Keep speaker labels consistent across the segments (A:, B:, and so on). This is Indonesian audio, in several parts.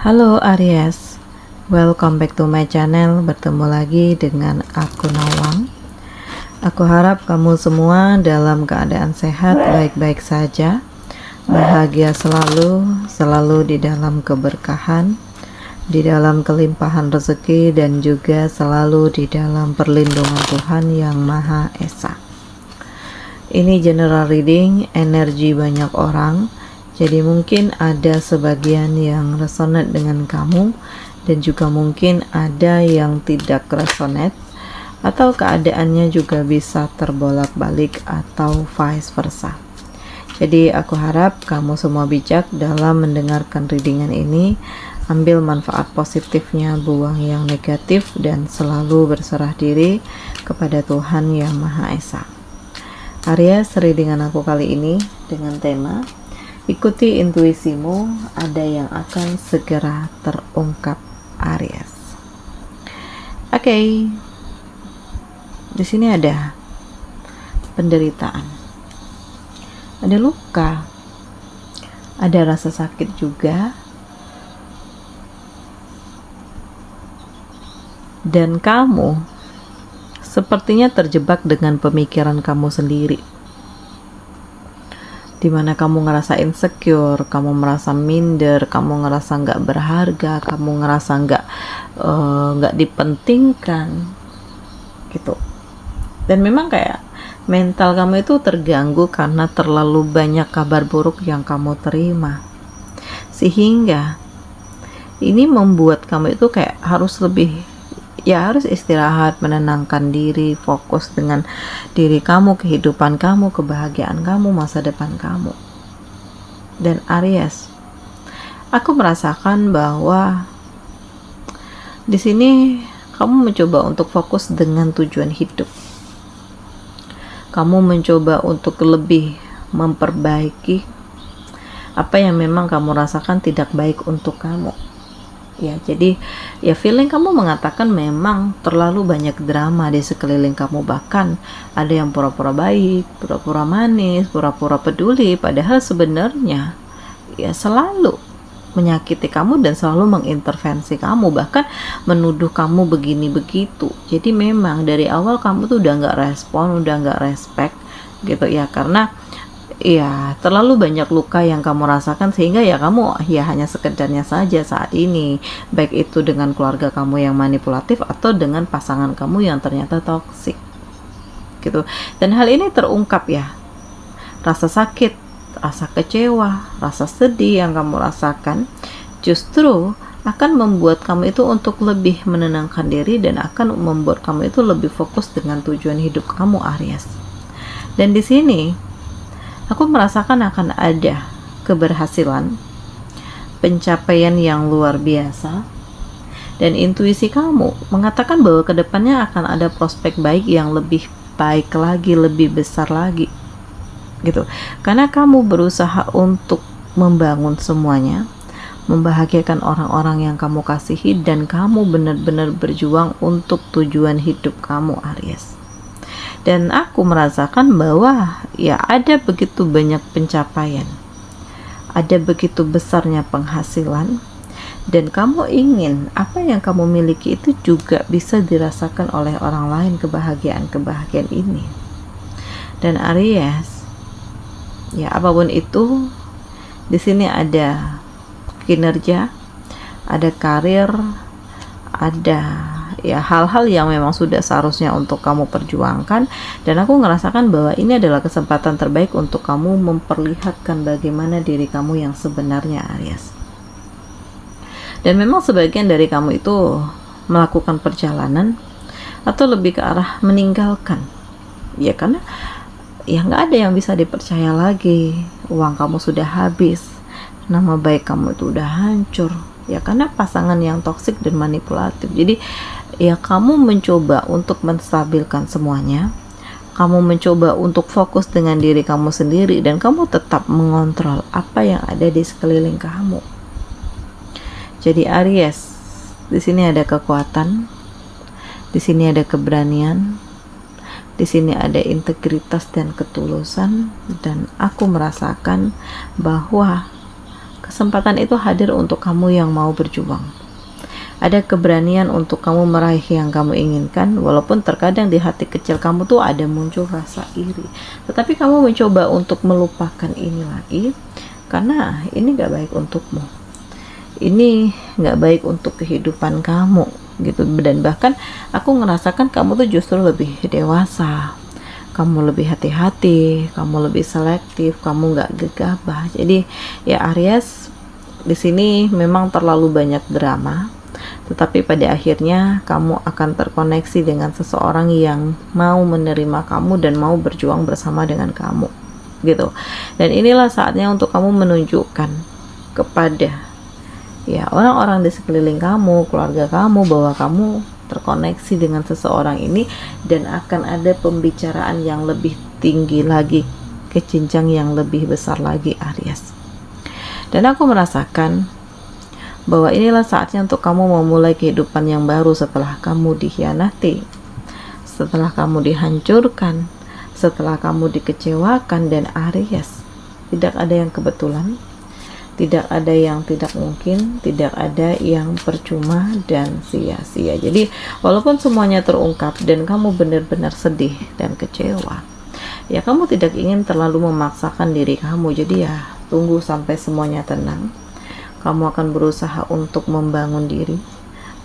A: Halo Aries, welcome back to my channel. Bertemu lagi dengan aku Nawang. Aku harap kamu semua dalam keadaan sehat, baik-baik saja, bahagia selalu di dalam keberkahan, di dalam kelimpahan rezeki, dan juga selalu di dalam perlindungan Tuhan Yang Maha Esa. Ini general reading, energi banyak orang. Jadi mungkin ada sebagian yang resonate dengan kamu, dan juga mungkin ada yang tidak resonate, atau keadaannya juga bisa terbolak-balik atau vice versa. Jadi aku harap kamu semua bijak dalam mendengarkan readingan ini. Ambil manfaat positifnya, buang yang negatif, dan selalu berserah diri kepada Tuhan Yang Maha Esa. Aries, readingan aku kali ini dengan tema ikuti intuisimu, ada yang akan segera terungkap. Aries. Oke. Di sini ada penderitaan. Ada luka. Ada rasa sakit juga. Dan kamu sepertinya terjebak dengan pemikiran kamu sendiri, dimana kamu ngerasa insecure, kamu merasa minder, kamu ngerasa nggak berharga, kamu ngerasa nggak dipentingkan gitu. Dan memang kayak mental kamu itu terganggu karena terlalu banyak kabar buruk yang kamu terima, sehingga ini membuat kamu itu kayak harus istirahat, menenangkan diri, fokus dengan diri kamu, kehidupan kamu, kebahagiaan kamu, masa depan kamu. Dan Aries, aku merasakan bahwa di sini kamu mencoba untuk fokus dengan tujuan hidup. Kamu mencoba untuk lebih memperbaiki apa yang memang kamu rasakan tidak baik untuk kamu. Ya, jadi ya feeling kamu mengatakan memang terlalu banyak drama di sekeliling kamu, bahkan ada yang pura-pura baik, pura-pura manis, pura-pura peduli, padahal sebenarnya ya selalu menyakiti kamu dan selalu mengintervensi kamu, bahkan menuduh kamu begini begitu. Jadi memang dari awal kamu tuh udah nggak respon, udah nggak respect gitu ya, karena ya terlalu banyak luka yang kamu rasakan, sehingga ya kamu ya hanya sekedarnya saja saat ini, baik itu dengan keluarga kamu yang manipulatif atau dengan pasangan kamu yang ternyata toksik gitu. Dan hal ini terungkap ya, rasa sakit, rasa kecewa, rasa sedih yang kamu rasakan justru akan membuat kamu itu untuk lebih menenangkan diri dan akan membuat kamu itu lebih fokus dengan tujuan hidup kamu, Aries. Dan di sini aku merasakan akan ada keberhasilan, pencapaian yang luar biasa, dan intuisi kamu mengatakan bahwa kedepannya akan ada prospek baik yang lebih baik lagi, lebih besar lagi gitu. Karena kamu berusaha untuk membangun semuanya, membahagiakan orang-orang yang kamu kasihi, dan kamu benar-benar berjuang untuk tujuan hidup kamu, Aries. Dan aku merasakan bahwa ya ada begitu banyak pencapaian, ada begitu besarnya penghasilan, dan kamu ingin apa yang kamu miliki itu juga bisa dirasakan oleh orang lain, kebahagiaan ini. Dan Aries, ya apapun itu, di sini ada kinerja, ada karir, ada ya hal-hal yang memang sudah seharusnya untuk kamu perjuangkan. Dan aku ngerasakan bahwa ini adalah kesempatan terbaik untuk kamu memperlihatkan bagaimana diri kamu yang sebenarnya, Aries. Dan memang sebagian dari kamu itu melakukan perjalanan atau lebih ke arah meninggalkan ya, karena ya nggak ada yang bisa dipercaya lagi, uang kamu sudah habis, nama baik kamu itu udah hancur ya, karena pasangan yang toksik dan manipulatif. Jadi ya kamu mencoba untuk menstabilkan semuanya, kamu mencoba untuk fokus dengan diri kamu sendiri, dan kamu tetap mengontrol apa yang ada di sekeliling kamu. Jadi Aries, di sini ada kekuatan, di sini ada keberanian, di sini ada integritas dan ketulusan, dan aku merasakan bahwa kesempatan itu hadir untuk kamu yang mau berjuang. Ada keberanian untuk kamu meraih yang kamu inginkan, walaupun terkadang di hati kecil kamu tuh ada muncul rasa iri. Tetapi kamu mencoba untuk melupakan ini lagi, karena ini gak baik untukmu. Ini gak baik untuk kehidupan kamu, gitu. Dan bahkan aku ngerasakan kamu tuh justru lebih dewasa. Kamu lebih hati-hati, kamu lebih selektif, kamu gak gegabah. Jadi ya Aries, di sini memang terlalu banyak drama. Tetapi pada akhirnya kamu akan terkoneksi dengan seseorang yang mau menerima kamu dan mau berjuang bersama dengan kamu, gitu. Dan inilah saatnya untuk kamu menunjukkan kepada ya orang-orang di sekeliling kamu, keluarga kamu, bahwa kamu terkoneksi dengan seseorang ini, dan akan ada pembicaraan yang lebih tinggi lagi, ke jenjang yang lebih besar lagi, Aries. Dan aku merasakan bahwa inilah saatnya untuk kamu memulai kehidupan yang baru setelah kamu dikhianati, setelah kamu dihancurkan, setelah kamu dikecewakan. Dan Aries, tidak ada yang kebetulan, tidak ada yang tidak mungkin, tidak ada yang percuma dan sia-sia. Jadi walaupun semuanya terungkap dan kamu benar-benar sedih dan kecewa, ya kamu tidak ingin terlalu memaksakan diri kamu. Jadi ya tunggu sampai semuanya tenang. Kamu akan berusaha untuk membangun diri,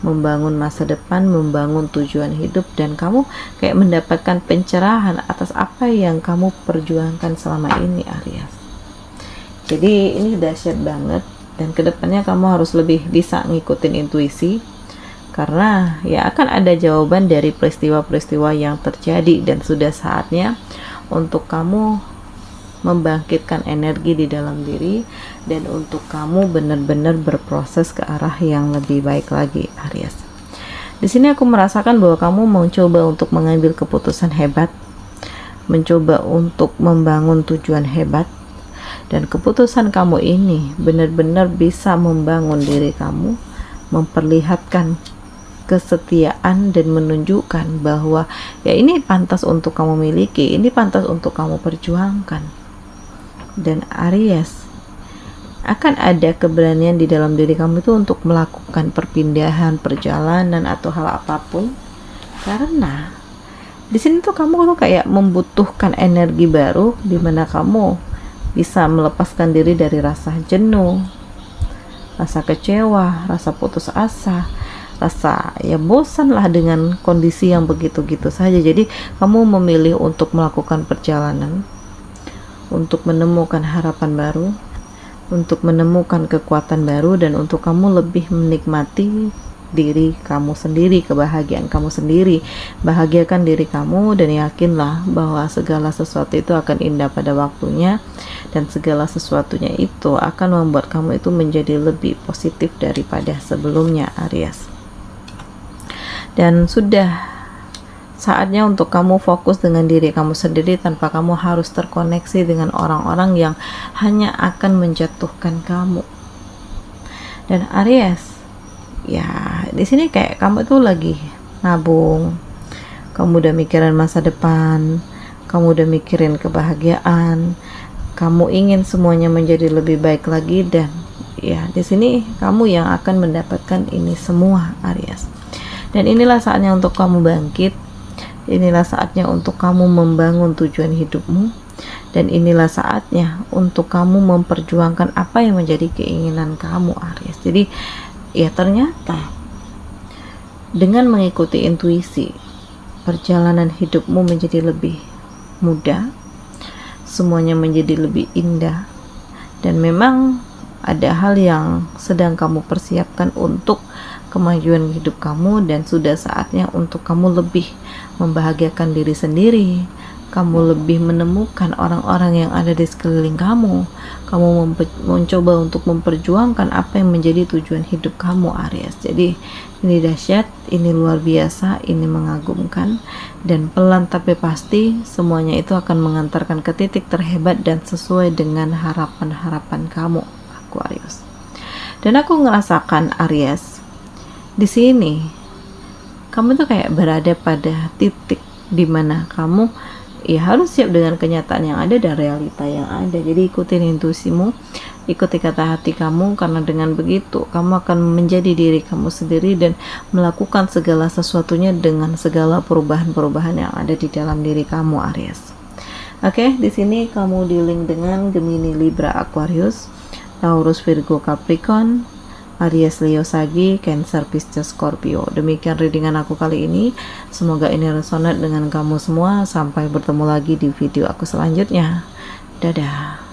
A: membangun masa depan, membangun tujuan hidup, dan kamu kayak mendapatkan pencerahan atas apa yang kamu perjuangkan selama ini, Aries. Jadi ini dahsyat banget, dan kedepannya kamu harus lebih bisa ngikutin intuisi, karena ya akan ada jawaban dari peristiwa-peristiwa yang terjadi, dan sudah saatnya untuk kamu membangkitkan energi di dalam diri, dan untuk kamu benar-benar berproses ke arah yang lebih baik lagi, Aries. Di sini aku merasakan bahwa kamu mencoba untuk mengambil keputusan hebat, mencoba untuk membangun tujuan hebat, dan keputusan kamu ini benar-benar bisa membangun diri kamu, memperlihatkan kesetiaan dan menunjukkan bahwa ya ini pantas untuk kamu miliki, ini pantas untuk kamu perjuangkan. Dan Aries, akan ada keberanian di dalam diri kamu itu untuk melakukan perpindahan, perjalanan, atau hal apapun, karena di sini tuh kamu tuh kayak membutuhkan energi baru, di mana kamu bisa melepaskan diri dari rasa jenuh, rasa kecewa, rasa putus asa, rasa ya bosan lah dengan kondisi yang begitu-gitu saja. Jadi kamu memilih untuk melakukan perjalanan, untuk menemukan harapan baru, untuk menemukan kekuatan baru, dan untuk kamu lebih menikmati diri kamu sendiri, kebahagiaan kamu sendiri. Bahagiakan diri kamu, dan yakinlah bahwa segala sesuatu itu akan indah pada waktunya, dan segala sesuatunya itu akan membuat kamu itu menjadi lebih positif daripada sebelumnya, Aries. Dan sudah saatnya untuk kamu fokus dengan diri kamu sendiri, tanpa kamu harus terkoneksi dengan orang-orang yang hanya akan menjatuhkan kamu. Dan Aries, ya di sini kayak kamu tuh lagi nabung, kamu udah mikirin masa depan, kamu udah mikirin kebahagiaan, kamu ingin semuanya menjadi lebih baik lagi, dan ya di sini kamu yang akan mendapatkan ini semua, Aries. Dan inilah saatnya untuk kamu bangkit. Inilah saatnya untuk kamu membangun tujuan hidupmu, dan inilah saatnya untuk kamu memperjuangkan apa yang menjadi keinginan kamu, Aries. Jadi ya ternyata dengan mengikuti intuisi, perjalanan hidupmu menjadi lebih mudah, semuanya menjadi lebih indah, dan memang ada hal yang sedang kamu persiapkan untuk kemajuan hidup kamu, dan sudah saatnya untuk kamu lebih membahagiakan diri sendiri, kamu lebih menemukan orang-orang yang ada di sekeliling kamu, kamu mencoba untuk memperjuangkan apa yang menjadi tujuan hidup kamu, Aries. Jadi ini dahsyat, ini luar biasa, ini mengagumkan, dan pelan tapi pasti semuanya itu akan mengantarkan ke titik terhebat dan sesuai dengan harapan-harapan kamu, Aquarius. Dan aku ngerasakan, Aries, di sini kamu tuh kayak berada pada titik dimana kamu ya harus siap dengan kenyataan yang ada dan realita yang ada. Jadi ikutin intuisimu, ikuti kata hati kamu, karena dengan begitu kamu akan menjadi diri kamu sendiri dan melakukan segala sesuatunya dengan segala perubahan-perubahan yang ada di dalam diri kamu, Aries. Oke, di sini kamu dealing dengan Gemini, Libra, Aquarius, Taurus, Virgo, Capricorn, Aries, Leo, Sagi, Cancer, Pisces, Scorpio. Demikian readingan aku kali ini. Semoga ini resonate dengan kamu semua. Sampai bertemu lagi di video aku selanjutnya. Dadah.